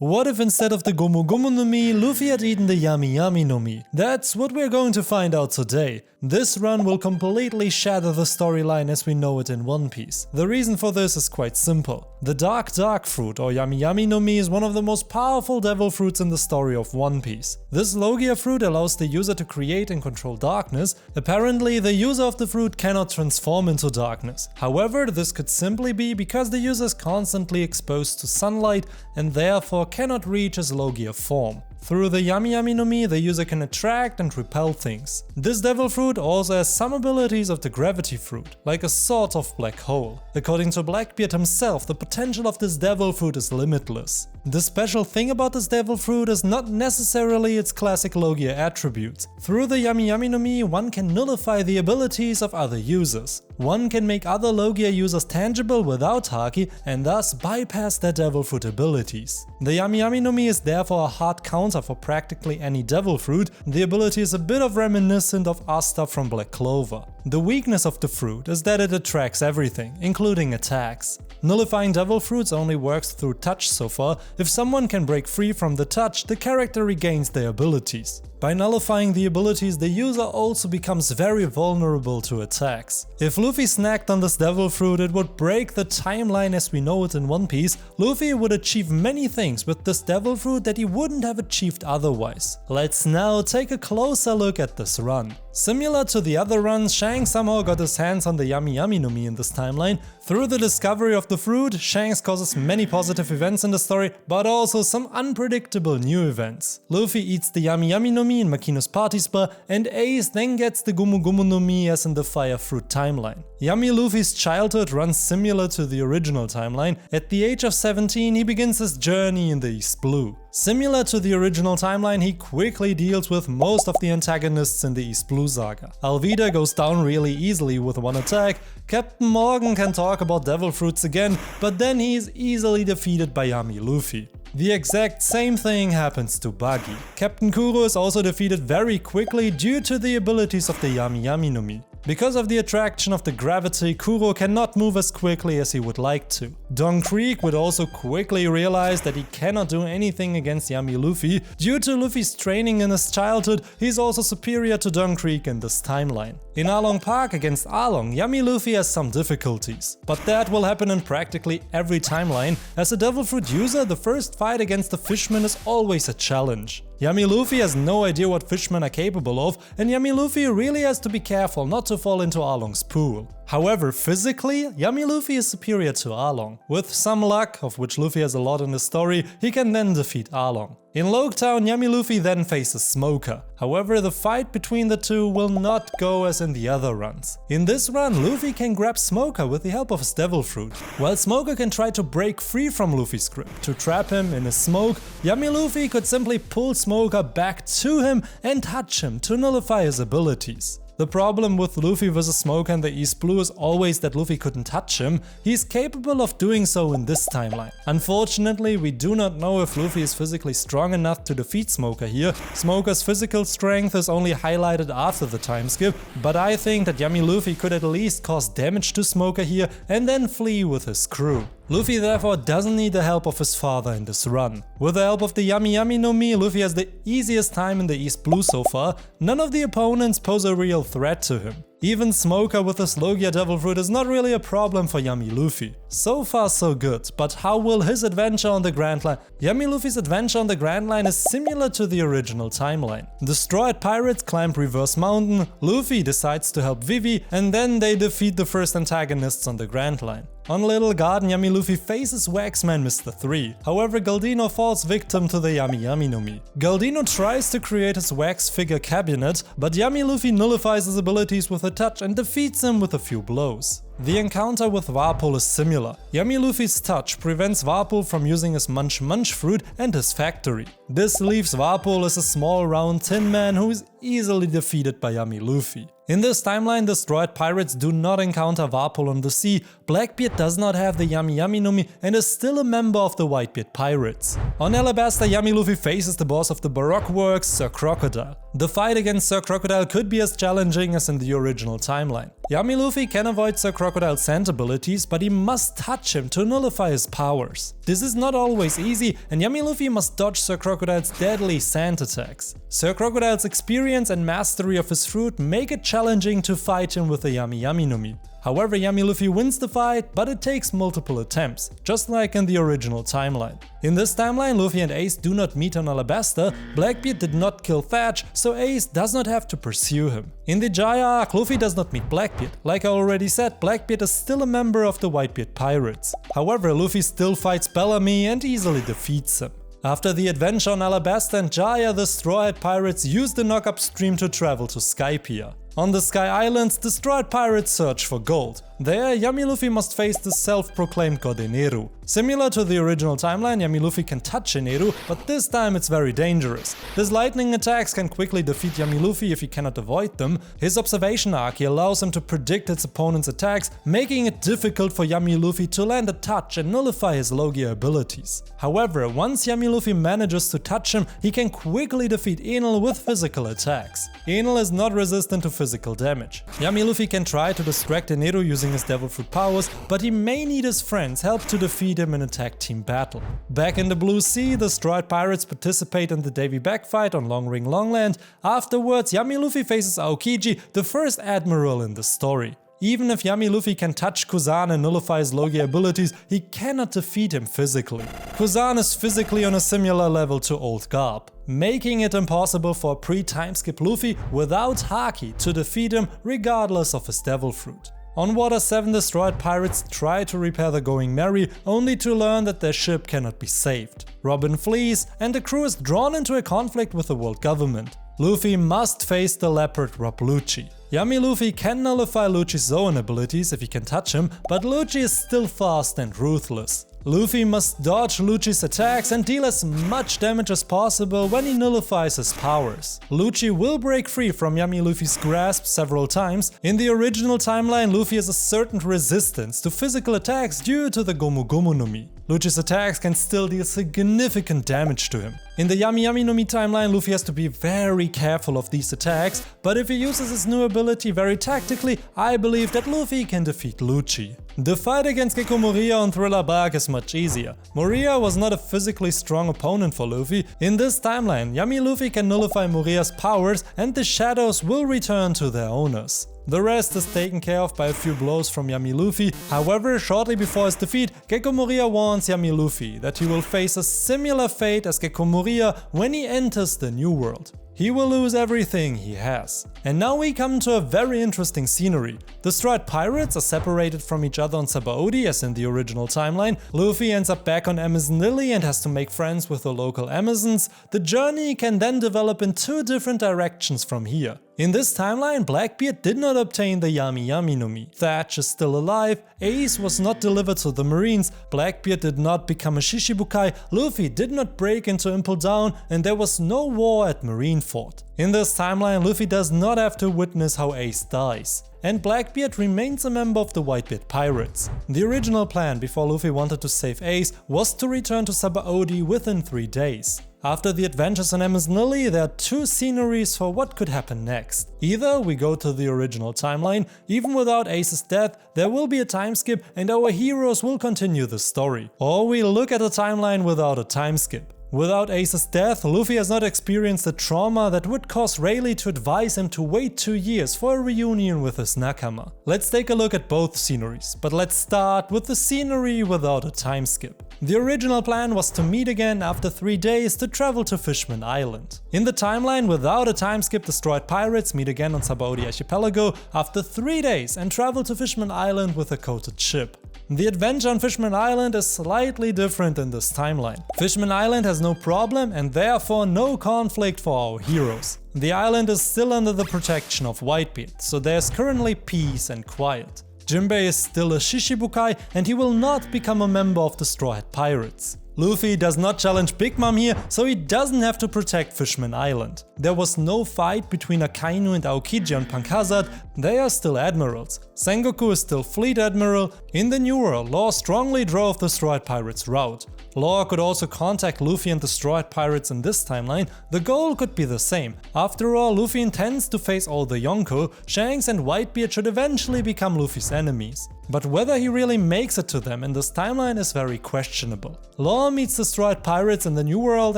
What if instead of the Gomu Gomu no Mi, Luffy had eaten the Yami Yami no Mi? That's what we're going to find out today. This run will completely shatter the storyline as we know it in One Piece. The reason for this is quite simple. The Dark Fruit, or Yami Yami no Mi, is one of the most powerful devil fruits in the story of One Piece. This Logia fruit allows the user to create and control darkness. Apparently, the user of the fruit cannot transform into darkness. However, this could simply be because the user is constantly exposed to sunlight and therefore cannot reach his Logia form. Through the Yami Yami no Mi, the user can attract and repel things. This devil fruit also has some abilities of the gravity fruit, like a sort of black hole. According to Blackbeard himself, the potential of this devil fruit is limitless. The special thing about this devil fruit is not necessarily its classic Logia attributes. Through the Yami Yami no Mi, one can nullify the abilities of other users. One can make other Logia users tangible without Haki and thus bypass their devil fruit abilities. The Yami Yami no Mi is therefore a hard counter for practically any devil fruit. The ability is a bit of reminiscent of Asta from Black Clover. The weakness of the fruit is that it attracts everything, including attacks. Nullifying devil fruits only works through touch so far. If someone can break free from the touch, the character regains their abilities. By nullifying the abilities, the user also becomes very vulnerable to attacks. If Luffy snacked on this devil fruit, it would break the timeline as we know it in One Piece. Luffy would achieve many things with this devil fruit that he wouldn't have achieved otherwise. Let's now take a closer look at this run. Similar to the other runs, Shanks somehow got his hands on the Yami Yami no Mi in this timeline. Through the discovery of the fruit, Shanks causes many positive events in the story, but also some unpredictable new events. Luffy eats the Yami Yami no Mi in Makino's party spa, and Ace then gets the Gomu Gomu no Mi as in the Fire Fruit timeline. Yami Luffy's childhood runs similar to the original timeline. At the age of 17, he begins his journey in the East Blue. Similar to the original timeline, he quickly deals with most of the antagonists in the East Blue saga. Alvida goes down really easily with one attack. Captain Morgan can talk about devil fruits again, but then he is easily defeated by Yami Luffy. The exact same thing happens to Buggy. Captain Kuro is also defeated very quickly due to the abilities of the Yami Yami no Mi. Because of the attraction of the gravity, Kuro cannot move as quickly as he would like to. Don Krieg would also quickly realize that he cannot do anything against Yami Luffy. Due to Luffy's training in his childhood, he's also superior to Don Krieg in this timeline. In Arlong Park against Arlong, Yami Luffy has some difficulties. But that will happen in practically every timeline. As a devil fruit user, the first fight against the fishmen is always a challenge. Yami Luffy has no idea what fishmen are capable of, and Yami Luffy really has to be careful not to fall into Arlong's pool. However, physically, Yami Luffy is superior to Arlong. With some luck, of which Luffy has a lot in the story, he can then defeat Arlong. In Loguetown, Yami Luffy then faces Smoker. However, the fight between the two will not go as in the other runs. In this run, Luffy can grab Smoker with the help of his devil fruit. While Smoker can try to break free from Luffy's grip to trap him in his smoke, Yami Luffy could simply pull Smoker back to him and touch him to nullify his abilities. The problem with Luffy vs Smoker in the East Blue is always that Luffy couldn't touch him. He's capable of doing so in this timeline. Unfortunately, we do not know if Luffy is physically strong enough to defeat Smoker here. Smoker's physical strength is only highlighted after the time skip, but I think that Yami Luffy could at least cause damage to Smoker here and then flee with his crew. Luffy therefore doesn't need the help of his father in this run. With the help of the Yami Yami no Mi, Luffy has the easiest time in the East Blue so far. None of the opponents pose a real threat to him. Even Smoker with his Logia Devil Fruit is not really a problem for Yami Luffy. So far so good, but how will his adventure on the Grand Line? Yami Luffy's adventure on the Grand Line is similar to the original timeline. Destroyed pirates climb Reverse Mountain, Luffy decides to help Vivi, and then they defeat the first antagonists on the Grand Line. On Little Garden, Yami Luffy faces Waxman Mr. 3. However, Galdino falls victim to the Yami Yami no Mi. Galdino tries to create his wax figure cabinet, but Yami Luffy nullifies his abilities with a touch and defeats him with a few blows. The encounter with Warpole is similar. Yami Luffy's touch prevents Warpole from using his Munch Munch fruit and his factory. This leaves Warpole as a small round tin man who is easily defeated by Yami Luffy. In this timeline, the Straw-Hat Pirates do not encounter Warpol on the sea, Blackbeard does not have the 𝚤𝚤𝚤𝚤 no Mi and is still a member of the Whitebeard Pirates. On Alabasta, Yami Luffy faces the boss of the Baroque works, Sir Crocodile. The fight against Sir Crocodile could be as challenging as in the original timeline. Yami Luffy can avoid Sir Crocodile's scent abilities, but he must touch him to nullify his powers. This is not always easy, and Yami Luffy must dodge Sir Crocodile's deadly scent attacks. Sir Crocodile's experience and mastery of his fruit make it challenging to fight him with the 𝚤𝚤𝚤𝚤 no Mi. However, Yami Luffy wins the fight, but it takes multiple attempts, just like in the original timeline. In this timeline, Luffy and Ace do not meet on Alabasta, Blackbeard did not kill 𝚲𝚙, so Ace does not have to pursue him. In the Jaya arc, Luffy does not meet Blackbeard. Like I already said, Blackbeard is still a member of the Whitebeard Pirates. However, Luffy still fights Bellamy and easily defeats him. After the adventure on Alabasta and Jaya, the Straw-Hat Pirates use the knock-up stream to travel to Skypiea. On the Sky Islands, the Straw-Hat Pirates search for gold. There, Yami Luffy must face the self-proclaimed god Eneru. Similar to the original timeline, Yami Luffy can touch Eneru, but this time it's very dangerous. His lightning attacks can quickly defeat Yami Luffy if he cannot avoid them. His observation arc allows him to predict its opponent's attacks, making it difficult for Yami Luffy to land a touch and nullify his Logia abilities. However, once Yami Luffy manages to touch him, he can quickly defeat Enel with physical attacks. Enel is not resistant to physical damage. Yami Luffy can try to distract Eneru using his Devil Fruit powers, but he may need his friends' help to defeat him in a tag team battle. Back in the Blue Sea, the Straw-Hat Pirates participate in the Davy Back fight on Long Ring Longland. Afterwards, Yami Luffy faces Aokiji, the first admiral in the story. Even if Yami Luffy can touch Kuzan and nullify his Logia abilities, he cannot defeat him physically. Kuzan is physically on a similar level to Old Garb, making it impossible for a pre-time skip Luffy without Haki to defeat him regardless of his Devil Fruit. On Water 7, the Straw-Hat Pirates try to repair the Going Merry, only to learn that their ship cannot be saved. Robin flees, and the crew is drawn into a conflict with the world government. Luffy must face the leopard Rob Lucci. Yami Luffy can nullify Lucci's Zoan abilities if he can touch him, but Lucci is still fast and ruthless. Luffy must dodge Lucci's attacks and deal as much damage as possible when he nullifies his powers. Lucci will break free from Yami Luffy's grasp several times. In the original timeline, Luffy has a certain resistance to physical attacks due to the Gomu Gomu no Mi. Lucci's attacks can still deal significant damage to him. In the 𝚤𝚤𝚤𝚤 no Mi timeline, Luffy has to be very careful of these attacks, but if he uses his new ability very tactically, I believe that Luffy can defeat Lucci. The fight against Gekko Moria on Thriller Bark is much easier. Moria was not a physically strong opponent for Luffy. In this timeline, Yami Luffy can nullify Moria's powers and the shadows will return to their owners. The rest is taken care of by a few blows from Yami Luffy. However, shortly before his defeat, Gekko Moria warns Yami Luffy that he will face a similar fate as Gekko Moria when he enters the New World. He will lose everything he has. And now we come to a very interesting scenery. The Straw-Hat Pirates are separated from each other on Sabaody as in the original timeline. Luffy ends up back on Amazon Lily and has to make friends with the local Amazons. The journey can then develop in two different directions from here. In this timeline, Blackbeard did not obtain the 𝚤𝚤𝚤𝚤 no Mi. 𝚲𝚙 is still alive, Ace was not delivered to the Marines, Blackbeard did not become a Shishibukai, Luffy did not break into Impel Down, and there was no war at Marineford. In this timeline, Luffy does not have to witness how Ace dies. And Blackbeard remains a member of the Whitebeard Pirates. The original plan before Luffy wanted to save Ace was to return to Sabaody within 3 days. After the adventures on Amazon Lily, there are two sceneries for what could happen next. Either we go to the original timeline, even without Ace's death, there will be a time skip and our heroes will continue the story. Or we look at a timeline without a time skip. Without Ace's death, Luffy has not experienced the trauma that would cause Rayleigh to advise him to wait 2 years for a reunion with his nakama. Let's take a look at both sceneries, but let's start with the scenery without a time skip. The original plan was to meet again after 3 days to travel to Fishman Island. In the timeline without a time skip, the Straw-Hat Pirates meet again on Sabaody Archipelago after 3 days and travel to Fishman Island with a coated ship. The adventure on Fishman Island is slightly different in this timeline. Fishman Island has no problem and therefore no conflict for our heroes. The island is still under the protection of Whitebeard, so there's currently peace and quiet. Jinbei is still a Shishibukai and he will not become a member of the Straw-Hat Pirates. Luffy does not challenge Big Mom here, so he doesn't have to protect Fishman Island. There was no fight between Akainu and Aokiji on 𝚌𝚙𝚏, they are still admirals. Sengoku is still fleet admiral. In the New World, Law strongly drove the Straw Hat Pirates route. Law could also contact Luffy and the Straw Hat Pirates in this timeline. The goal could be the same. After all, Luffy intends to face all the Yonko. Shanks and Whitebeard should eventually become Luffy's enemies. But whether he really makes it to them in this timeline is very questionable. Law meets the Straw Hat Pirates in the New World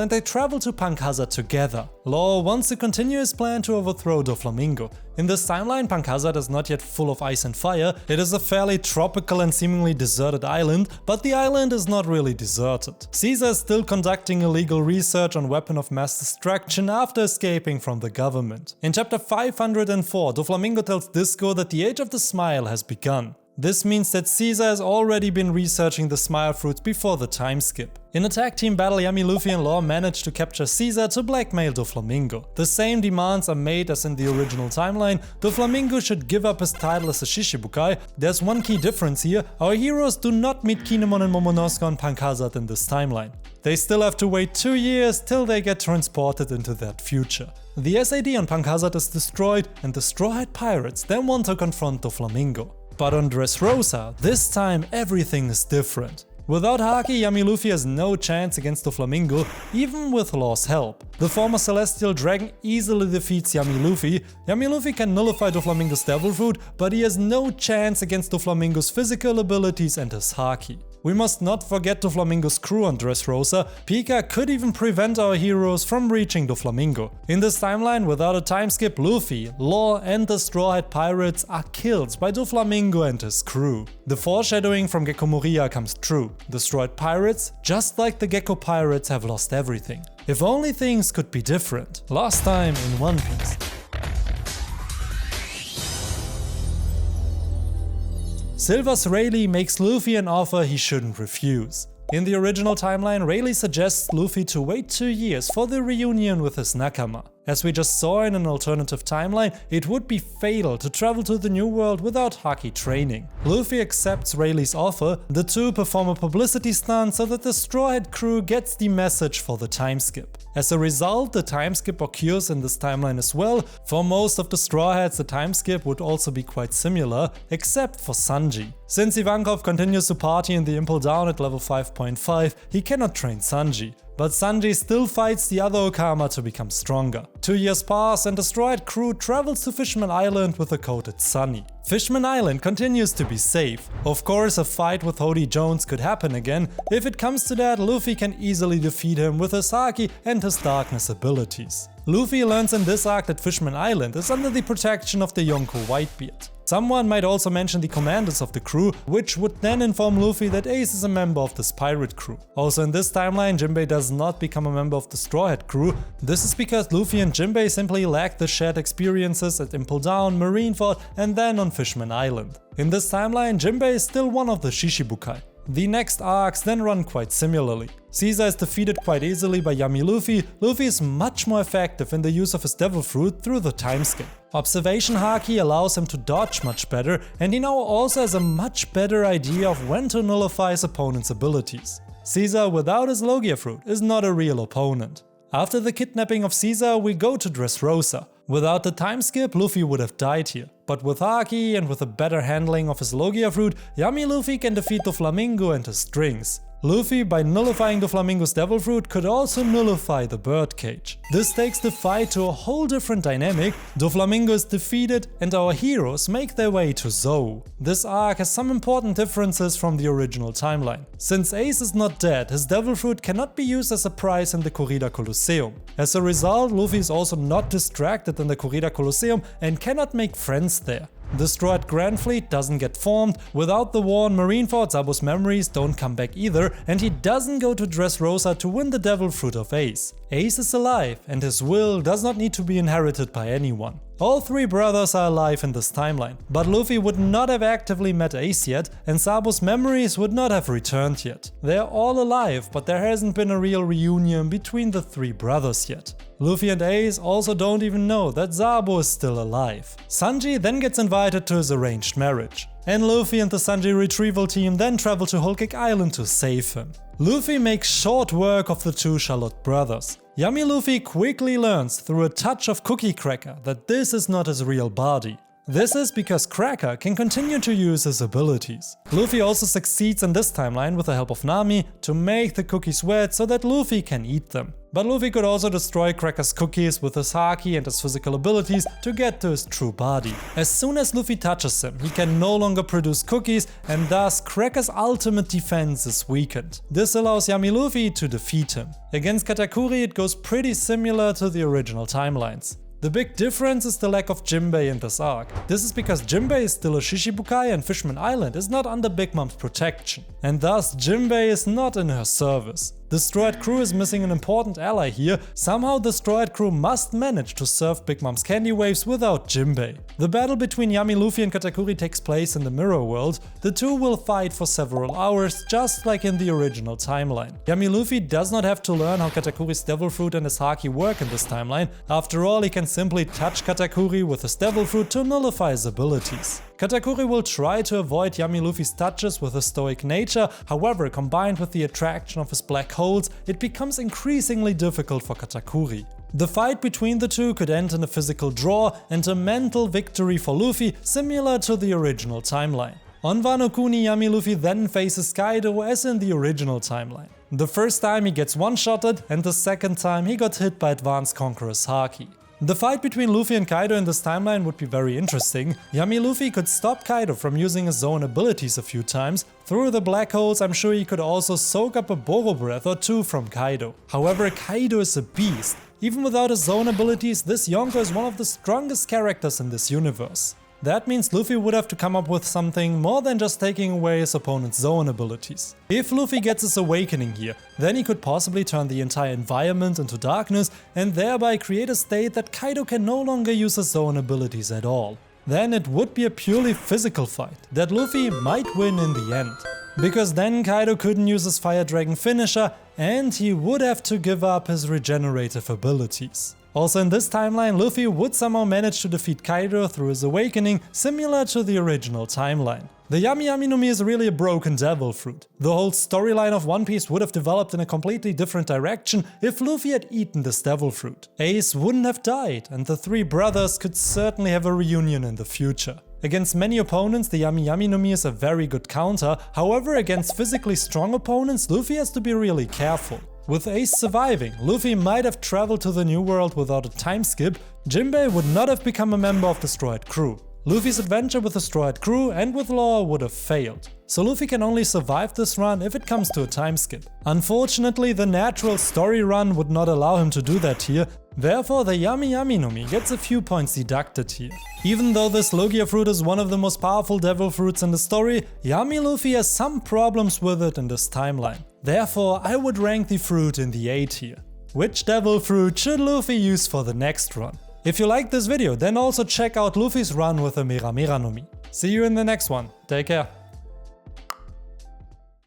and they travel to 𝚌𝚙𝚏 together. Law wants to continue his plan to overthrow Doflamingo. In this timeline, 𝚌𝚙𝚏 is not yet full of ice and fire. It is a fairly tropical and seemingly deserted island, but the island is not really deserted. Caesar is still conducting illegal research on weapon of mass destruction after escaping from the government. In chapter 504, Doflamingo tells Disco that the Age of the Smile has begun. This means that Caesar has already been researching the smile fruits before the time skip. In a tag team battle, Yami, Luffy and Law manage to capture Caesar to blackmail Doflamingo. The same demands are made as in the original timeline. Doflamingo should give up his title as a Shishibukai. There's one key difference here: our heroes do not meet Kinemon and Momonosuke on 𝚌𝚙𝚏 in this timeline. They still have to wait 2 years till they get transported into that future. The SAD on 𝚌𝚙𝚏 is destroyed and the Straw Hat Pirates then want to confront Doflamingo. But on Dressrosa, this time everything is different. Without Haki, Yami Luffy has no chance against Doflamingo, even with Law's help. The former Celestial Dragon easily defeats Yami Luffy. Yami Luffy can nullify Doflamingo's Devil Fruit, but he has no chance against Doflamingo's physical abilities and his Haki. We must not forget Doflamingo's crew on Dressrosa. Pika could even prevent our heroes from reaching Doflamingo. In this timeline, without a time skip, Luffy, Law and the Straw Hat Pirates are killed by Doflamingo and his crew. The foreshadowing from Gecko Moria comes true. The Straw Hat Pirates, just like the Gecko Pirates, have lost everything. If only things could be different. Last time in One Piece. Silver's Rayleigh makes Luffy an offer he shouldn't refuse. In the original timeline, Rayleigh suggests Luffy to wait 2 years for the reunion with his nakama. As we just saw in an alternative timeline, it would be fatal to travel to the New World without Haki training. Luffy accepts Rayleigh's offer. The two perform a publicity stunt so that the Straw Hat crew gets the message for the time skip. As a result, the time skip occurs in this timeline as well. For most of the Straw Hats, the time skip would also be quite similar, except for Sanji. Since Ivankov continues to party in the Impel Down at level 5.5, he cannot train Sanji. But Sanji still fights the other Okama to become stronger. 2 years pass and the Straw Hat crew travels to Fishman Island with the coated Sunny. Fishman Island continues to be safe. Of course, a fight with Hody Jones could happen again. If it comes to that, Luffy can easily defeat him with his Haki and his darkness abilities. Luffy learns in this arc that Fishman Island is under the protection of the Yonko Whitebeard. Someone might also mention the commanders of the crew, which would then inform Luffy that Ace is a member of this pirate crew. Also in this timeline, Jinbei does not become a member of the Straw Hat crew. This is because Luffy and Jinbei simply lack the shared experiences at Impel Down, Marineford and then on Fishman Island. In this timeline, Jinbei is still one of the Shishibukai. The next arcs then run quite similarly. Caesar is defeated quite easily by Yami Luffy. Luffy is much more effective in the use of his Devil Fruit through the time skip. Observation Haki allows him to dodge much better, and he now also has a much better idea of when to nullify his opponent's abilities. Caesar without his Logia Fruit is not a real opponent. After the kidnapping of Caesar, we go to Dressrosa. Without the time skip, Luffy would have died here. But with Haki and with a better handling of his Logia Fruit, Yami Luffy can defeat Doflamingo and his strings. Luffy, by nullifying Doflamingo's Devil Fruit, could also nullify the birdcage. This takes the fight to a whole different dynamic. Doflamingo is defeated and our heroes make their way to Zou. This arc has some important differences from the original timeline. Since Ace is not dead, his Devil Fruit cannot be used as a prize in the Corrida Colosseum. As a result, Luffy is also not distracted in the Corrida Colosseum and cannot make friends there. The Straw Hat Grand Fleet doesn't get formed. Without the war on Marineford, Zabu's memories don't come back either, and he doesn't go to Dressrosa to win the Devil Fruit of Ace. Ace is alive, and his will does not need to be inherited by anyone. All three brothers are alive in this timeline, but Luffy would not have actively met Ace yet, and Zabu's memories would not have returned yet. They are all alive, but there hasn't been a real reunion between the three brothers yet. Luffy and Ace also don't even know that Zabu is still alive. Sanji then gets invited to his arranged marriage. And Luffy and the Sanji retrieval team then travel to Whole Cake Island to save him. Luffy makes short work of the two Charlotte brothers. Yummy Luffy quickly learns through a touch of Cookie Cracker that this is not his real body. This is because Cracker can continue to use his abilities. Luffy also succeeds in this timeline with the help of Nami to make the cookies wet so that Luffy can eat them. But Luffy could also destroy Cracker's cookies with his Haki and his physical abilities to get to his true body. As soon as Luffy touches him, he can no longer produce cookies, and thus Cracker's ultimate defense is weakened. This allows Yummy Luffy to defeat him. Against Katakuri it goes pretty similar to the original timelines. The big difference is the lack of Jinbei in this arc. This is because Jinbei is still a Shishibukai and Fishman Island is not under Big Mom's protection, and thus Jinbei is not in her service. The Straw Hat Crew is missing an important ally here. Somehow the Straw Hat Crew must manage to surf Big Mom's candy waves without Jinbei. The battle between Yummy Luffy and Katakuri takes place in the mirror world. The two will fight for several hours, just like in the original timeline. Yummy Luffy does not have to learn how Katakuri's Devil Fruit and his Haki work in this timeline. After all, he can simply touch Katakuri with his Devil Fruit to nullify his abilities. Katakuri will try to avoid Yummy Luffy's touches with his stoic nature, however, combined with the attraction of his black holes, it becomes increasingly difficult for Katakuri. The fight between the two could end in a physical draw and a mental victory for Luffy, similar to the original timeline. On Wano Kuni, Yummy Luffy then faces Kaido as in the original timeline. The first time he gets one-shotted, and the second time he got hit by Advanced Conqueror's Haki. The fight between Luffy and Kaido in this timeline would be very interesting. Yummy Luffy could stop Kaido from using his own abilities a few times. Through the black holes, I'm sure he could also soak up a Boro Breath or two from Kaido. However, Kaido is a beast. Even without his own abilities, this Yonko is one of the strongest characters in this universe. That means Luffy would have to come up with something more than just taking away his opponent's zone abilities. If Luffy gets his awakening here, then he could possibly turn the entire environment into darkness and thereby create a state that Kaido can no longer use his zone abilities at all. Then it would be a purely physical fight that Luffy might win in the end. Because then Kaido couldn't use his Fire Dragon finisher and he would have to give up his regenerative abilities. Also in this timeline, Luffy would somehow manage to defeat Kaido through his awakening, similar to the original timeline. The Yummy Yummy no Mi is really a broken devil fruit. The whole storyline of One Piece would have developed in a completely different direction if Luffy had eaten this devil fruit. Ace wouldn't have died, and the three brothers could certainly have a reunion in the future. Against many opponents, the Yummy Yummy no Mi is a very good counter. However, against physically strong opponents, Luffy has to be really careful. With Ace surviving, Luffy might have traveled to the New World without a time skip. Jinbei would not have become a member of the Straw Hat Crew. Luffy's adventure with the Straw Hat Crew and with Law would have failed. So Luffy can only survive this run if it comes to a time skip. Unfortunately, the natural story run would not allow him to do that here. Therefore, the Yummy Yummy no Mi gets a few points deducted here. Even though this Logia fruit is one of the most powerful devil fruits in the story, Yummy Luffy has some problems with it in this timeline. Therefore, I would rank the fruit in the A tier. Which devil fruit should Luffy use for the next run? If you liked this video, then also check out Luffy's run with the Mera Mera no Mi. See you in the next one. Take care.